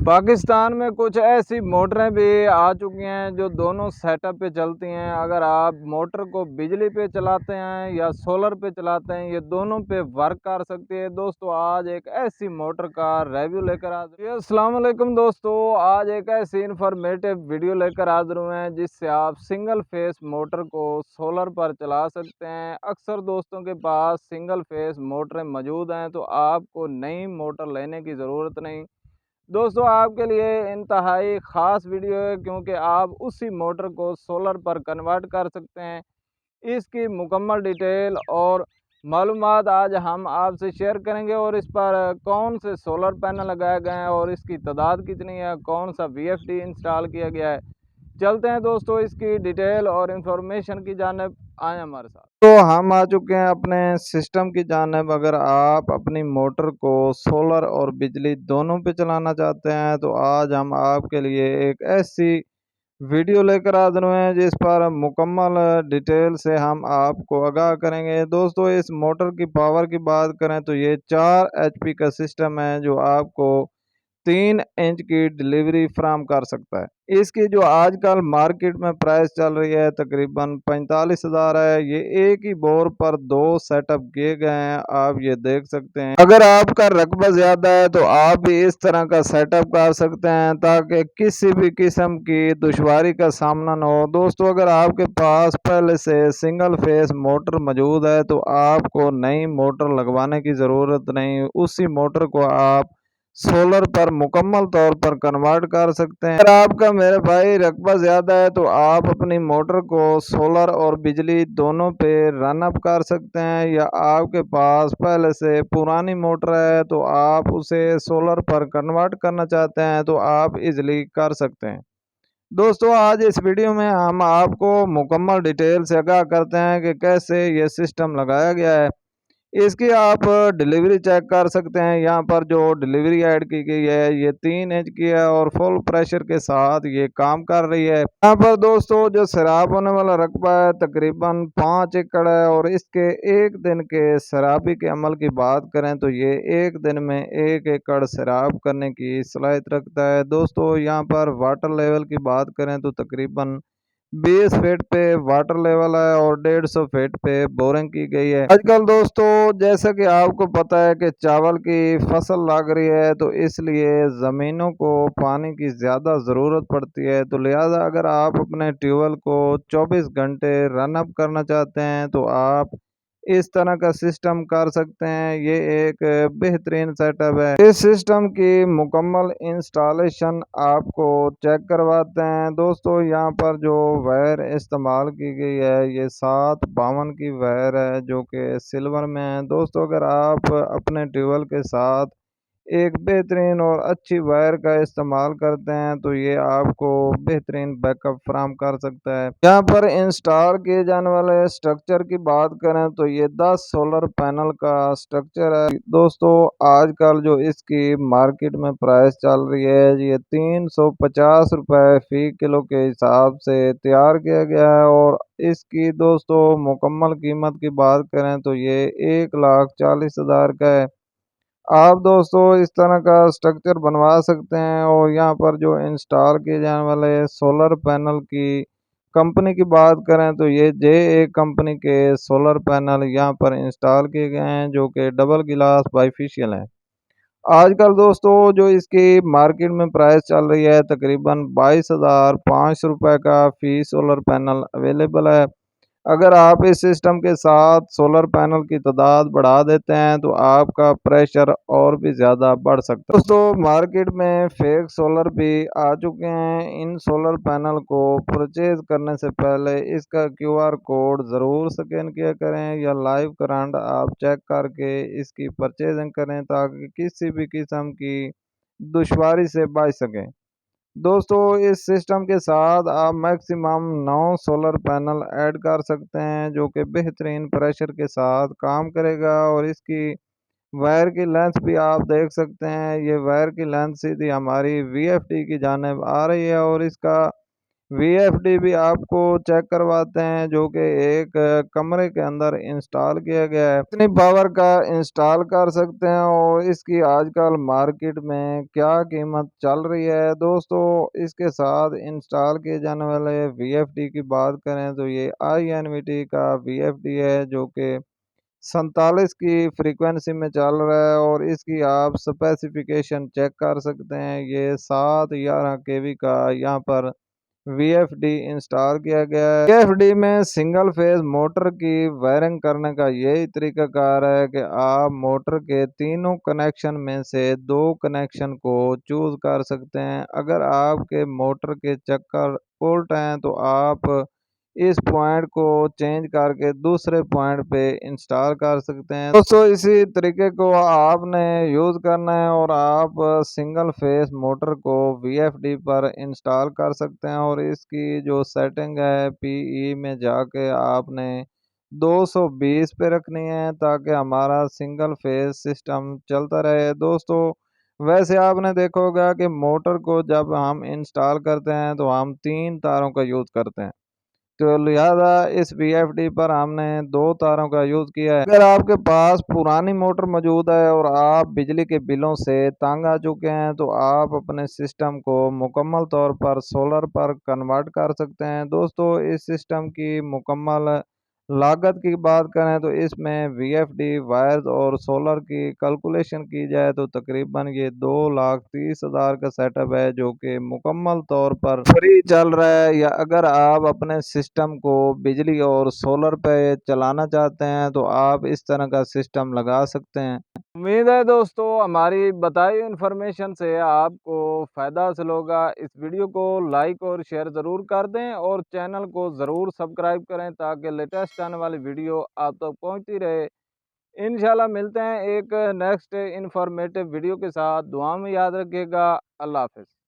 पाकिस्तान में कुछ ऐसी मोटरें भी आ चुकी हैं जो दोनों सेटअप पे चलती हैं। अगर आप मोटर को बिजली पे चलाते हैं या सोलर पे चलाते हैं, ये दोनों पे वर्क कर सकती है। दोस्तों आज एक ऐसी मोटर का रिव्यू लेकर हाजिर हूँ। अस्सलाम वालेकुम दोस्तों, आज एक ऐसी इंफॉर्मेटिव वीडियो लेकर हाजिर हुए हैं जिससे आप सिंगल फेस मोटर को सोलर पर चला सकते हैं। अक्सर दोस्तों के पास सिंगल फेस मोटरें मौजूद हैं तो आपको नई मोटर लेने की ज़रूरत नहीं। दोस्तों आपके लिए इंतहाई ख़ास वीडियो है क्योंकि आप उसी मोटर को सोलर पर कन्वर्ट कर सकते हैं। इसकी मुकम्मल डिटेल और मालूमात आज हम आपसे शेयर करेंगे और इस पर कौन से सोलर पैनल लगाए गए हैं और इसकी तादाद कितनी है, कौन सा वीएफडी इंस्टॉल किया गया है। चलते हैं दोस्तों इसकी डिटेल और इन्फॉर्मेशन की जानिब, आए हमारे साथ। तो हम आ चुके हैं अपने सिस्टम की जानिब। अगर आप अपनी मोटर को सोलर और बिजली दोनों पे चलाना चाहते हैं तो आज हम आपके लिए एक ऐसी वीडियो लेकर हाजिर हुए हैं जिस पर मुकम्मल डिटेल से हम आपको आगाह करेंगे। दोस्तों इस मोटर की पावर की बात करें तो ये 4 एचपी का सिस्टम है जो आपको 3 इंच की डिलीवरी फ्राहम कर सकता है। इसकी जो आजकल मार्केट में प्राइस चल रही है तकरीबन 45,000 है। ये एक ही बोर पर 2 सेटअप किए गए हैं, आप ये देख सकते हैं। अगर आपका रकबा ज़्यादा है तो आप भी इस तरह का सेटअप कर सकते हैं ताकि किसी भी किस्म की दुश्वारी का सामना न हो। दोस्तों अगर आपके पास पहले से सिंगल फेस मोटर मौजूद है तो आपको नई मोटर लगवाने की ज़रूरत नहीं, उसी मोटर को आप सोलर पर मुकम्मल तौर पर कन्वर्ट कर सकते हैं। अगर आपका मेरे भाई रकबा ज़्यादा है तो आप अपनी मोटर को सोलर और बिजली दोनों पे रन अप कर सकते हैं, या आपके पास पहले से पुरानी मोटर है तो आप उसे सोलर पर कन्वर्ट करना चाहते हैं तो आप इजीली कर सकते हैं। दोस्तों आज इस वीडियो में हम आपको मुकम्मल डिटेल से आगाह करते हैं कि कैसे ये सिस्टम लगाया गया है। इसकी आप डिलीवरी चेक कर सकते हैं। यहाँ पर जो डिलीवरी ऐड की गई है ये 3 इंच की है और फुल प्रेशर के साथ ये काम कर रही है। यहाँ पर दोस्तों जो सैराब होने वाला रकबा है तकरीबन 5 एकड़ है और इसके एक दिन के सैराबी के अमल की बात करें तो ये एक दिन में 1 एकड़ सैराब करने की सलाहियत रखता है। दोस्तों यहाँ पर वाटर लेवल की बात करें तो तकरीबन 20 फीट पे वाटर लेवल है और 150 फीट पे बोरिंग की गई है। आजकल दोस्तों जैसा कि आपको पता है कि चावल की फसल लग रही है तो इसलिए ज़मीनों को पानी की ज़्यादा ज़रूरत पड़ती है, तो लिहाजा अगर आप अपने ट्यूबवेल को 24 घंटे रन अप करना चाहते हैं तो आप इस तरह का सिस्टम कर सकते हैं। ये एक बेहतरीन सेटअप है। इस सिस्टम की मुकम्मल इंस्टॉलेशन आपको चेक करवाते हैं। दोस्तों यहाँ पर जो वायर इस्तेमाल की गई है ये 752 की वायर है जो कि सिल्वर में है। दोस्तों अगर आप अपने ट्यूबवेल के साथ एक बेहतरीन और अच्छी वायर का इस्तेमाल करते हैं तो ये आपको बेहतरीन बैकअप फराहम कर सकता है। यहाँ पर इंस्टॉल किए जाने वाले स्ट्रक्चर की बात करें तो ये 10 सोलर पैनल का स्ट्रक्चर है। दोस्तों आजकल जो इसकी मार्केट में प्राइस चल रही है ये 350 रुपये फी किलो के हिसाब से तैयार किया गया है और इसकी दोस्तों मुकम्मल कीमत की बात करें तो ये 1,40,000 का है। आप दोस्तों इस तरह का स्ट्रक्चर बनवा सकते हैं। और यहाँ पर जो इंस्टॉल किए जाने वाले सोलर पैनल की कंपनी की बात करें तो ये JA कंपनी के सोलर पैनल यहाँ पर इंस्टॉल किए गए हैं जो कि डबल गिलास बाईफिशियल हैं। आजकल दोस्तों जो इसकी मार्केट में प्राइस चल रही है तकरीबन 22,500 रुपये का फी सोलर पैनल अवेलेबल है। अगर आप इस सिस्टम के साथ सोलर पैनल की तादाद बढ़ा देते हैं तो आपका प्रेशर और भी ज़्यादा बढ़ सकता है। दोस्तों मार्केट में फेक सोलर भी आ चुके हैं। इन सोलर पैनल को परचेज करने से पहले इसका QR कोड ज़रूर स्कैन किया करें या लाइव करंट आप चेक करके इसकी परचेजिंग करें ताकि किसी भी किस्म की दुश्वारी से बच सकें। दोस्तों इस सिस्टम के साथ आप मैक्सिमम 9 सोलर पैनल ऐड कर सकते हैं जो कि बेहतरीन प्रेशर के साथ काम करेगा। और इसकी वायर की लेंथ भी आप देख सकते हैं, ये वायर की लेंथ सीधी हमारी VFD की जानिब आ रही है और इसका वीएफडी भी आपको चेक करवाते हैं, जो कि एक कमरे के अंदर इंस्टॉल किया गया है। कितनी पावर का इंस्टॉल कर सकते हैं और इसकी आजकल मार्केट में क्या कीमत चल रही है दोस्तों। इसके साथ इंस्टॉल किए जाने वाले वीएफडी की बात करें तो ये आईएनवीटी का वीएफडी है, जो कि 47 की फ्रीक्वेंसी में चल रहा है और इसकी आप स्पेसिफिकेशन चेक कर सकते हैं। ये 711 केवी का यहाँ पर वीएफडी इंस्टॉल किया गया है। वीएफडी में सिंगल फेज मोटर की वायरिंग करने का यही तरीकाकार है कि आप मोटर के तीनों कनेक्शन में से दो कनेक्शन को चूज कर सकते हैं। अगर आपके मोटर के चक्कर उल्ट हैं तो आप इस पॉइंट को चेंज करके दूसरे पॉइंट पे इंस्टॉल कर सकते हैं दोस्तों। इसी तरीके को आपने यूज़ करना है और आप सिंगल फेस मोटर को वीएफडी पर इंस्टॉल कर सकते हैं और इसकी जो सेटिंग है पीई में जाके आपने 220 पे रखनी है, ताकि हमारा सिंगल फेस सिस्टम चलता रहे दोस्तों। वैसे आपने देखा होगा कि मोटर को जब हम इंस्टॉल करते हैं तो हम 3 तारों का यूज़ करते हैं, तो लिहाजा इस वीएफडी पर हमने 2 तारों का यूज़ किया है। अगर आपके पास पुरानी मोटर मौजूद है और आप बिजली के बिलों से तंग आ चुके हैं तो आप अपने सिस्टम को मुकम्मल तौर पर सोलर पर कन्वर्ट कर सकते हैं दोस्तों। इस सिस्टम की मुकम्मल लागत की बात करें तो इसमें वीएफडी वायर्स और सोलर की कैलकुलेशन की जाए तो तकरीबन ये 2,30,000 का सेटअप है, जो कि मुकम्मल तौर पर फ्री चल रहा है। या अगर आप अपने सिस्टम को बिजली और सोलर पे चलाना चाहते हैं तो आप इस तरह का सिस्टम लगा सकते हैं। उम्मीद है दोस्तों हमारी बताई इन्फॉर्मेशन से आपको फ़ायदा हासिल होगा। इस वीडियो को लाइक और शेयर ज़रूर कर दें और चैनल को ज़रूर सब्सक्राइब करें, ताकि लेटेस्ट आने वाली वीडियो आप तक पहुंचती रहे। इंशाल्लाह मिलते हैं एक नेक्स्ट इन्फॉर्मेटिव वीडियो के साथ। दुआ में याद रखिएगा। अल्लाह हाफ़िज़।